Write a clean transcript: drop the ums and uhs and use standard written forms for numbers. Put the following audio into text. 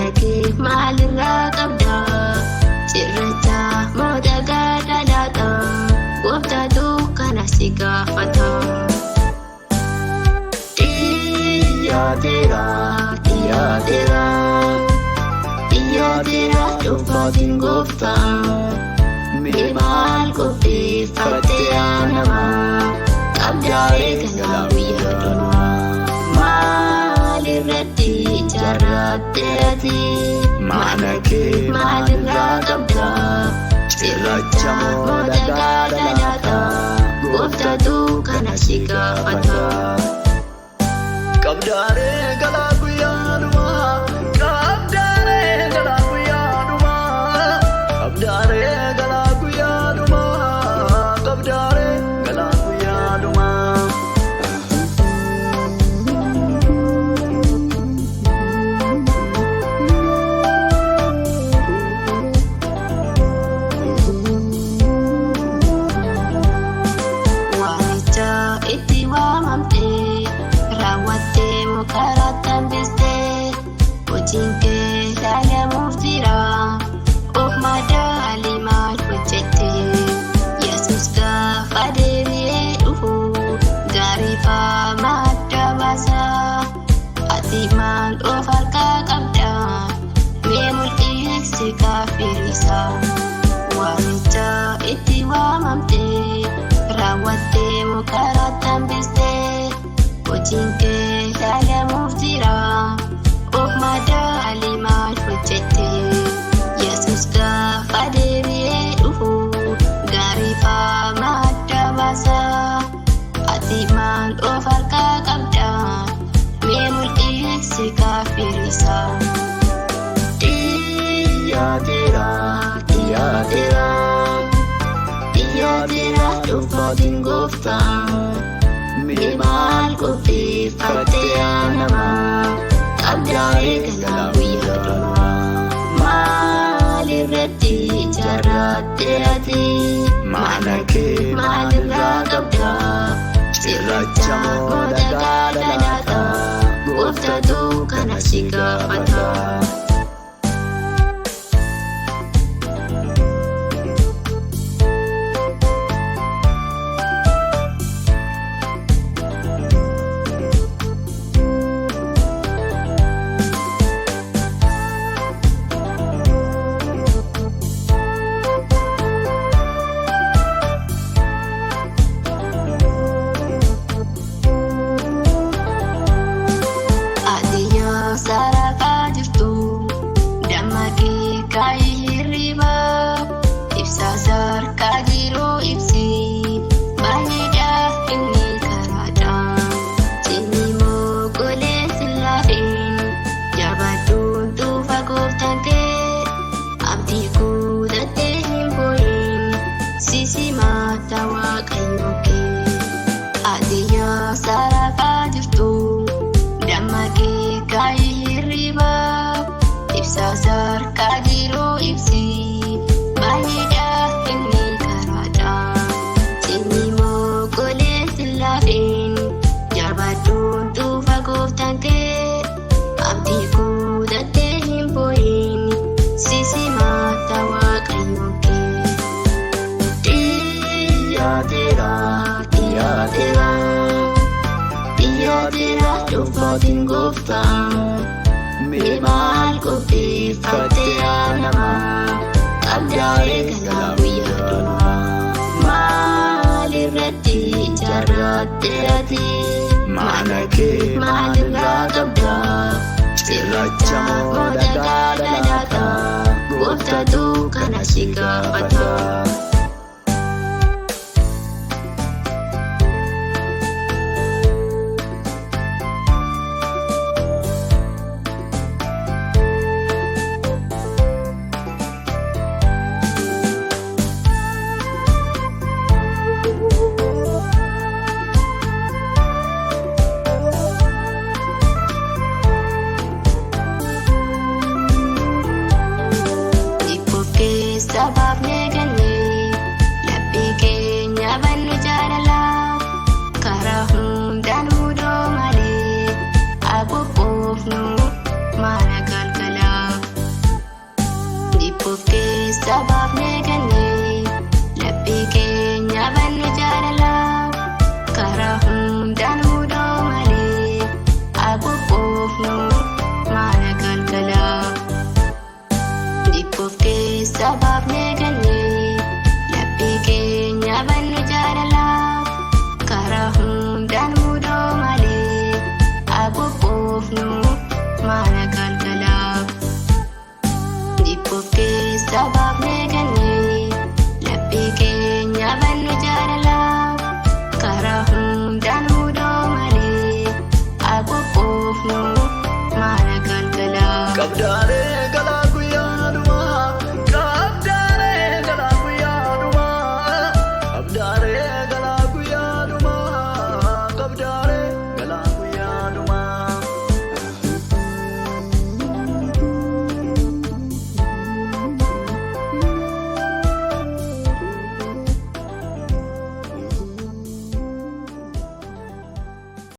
Manake malirraa qabda cirracha moodagaa dhalaata gooftaatu kana si gaafata. Iyyaatera dhufaatiin gooftaa mee maal qopheeffattee namaa qabdaa'ee kanaa guyyaa dhumaa maalirratti ijaarrattee ati mana kee maalirraa qabda cirracha moodagaa dhalaata gooftaatu kana si gaafata. Qabdaa'ee galaa guyyaa dhumaa qabdaa'ee galaa guyyaa dhumaa qabdaa'ee galaa guyyaa dhumaa qabdaa'ee galaa guyyaa dhumaa. Waamicha itti waamamtee raawwattee mukarraa tambistee hojiin kee ilaalamuuf jira of madaalii maal hojjette Yesuus gaafa deebi'ee dhufu gaariifaa madda baasa ati maal of harkaa qabda mee mul'isi kaafirisa. Waamicha itti waamamtee raawwattee mukarraa tambistee hojiin kee ilaalamuuf jira of madaalii maal hojjette Yesuus gaafa deebi'ee dhufu gaariifaa madda baasa ati maal of harkaa qabda mee mul'isi kaafirisa. Iyyaatera dhufaatiin gooftaa mee maal qopheeffattee namaa qabdaa'ee kanaa guyyaa dhumaa maalirratti ijaarrattee ati mana kee maalirraa qabda cirracha moodagaa dhalaata gooftaatu kana si gaafata. Sarafaa jirtu dammaqii kaayii hirriba ibsaa sarkaa jiru ibsi baay'eedha inni karaadha cinni mogolee sillaafin jabaadduun dhufa gooftaan kee abdii kutattee hin boo'in sisimaata waaqayyo kee. Adiyyaa sarafaa jirtu dammaqii kaayii hirriba ibsaa sarkaa jiru ibsi baay'eedha inni karaadha cinni mogolee sillaafin jabaadduun dhufa gooftaan kee abdii kutattee hin boo'in sisimaata waaqayyo kee. Iyyaatera dhufaatiin gooftaa mee maal qopheeffattee namaa qabdaa'ee kanaa guyyaa dhumaa maalirratti ijaarrattee ati mana kee maalirraa qabda cirracha moodagaa dhalaata gooftaatu kana si gaafata. Sabaaf neeganne sabaaf neeganne laphii keenya bannu jaalala karaa hundaan mudoo malee abubuufnu maana galgala dhibboof keessa baafne ganne laphii keenya bannu jaalala karaa hundaan mudoo malee abubuufnu maana galgala dhibboof keessa baafne ganne laphii keenya bannu jaalala karaa hundaan mudoo malee abubuufnu maana galgala qabdaaree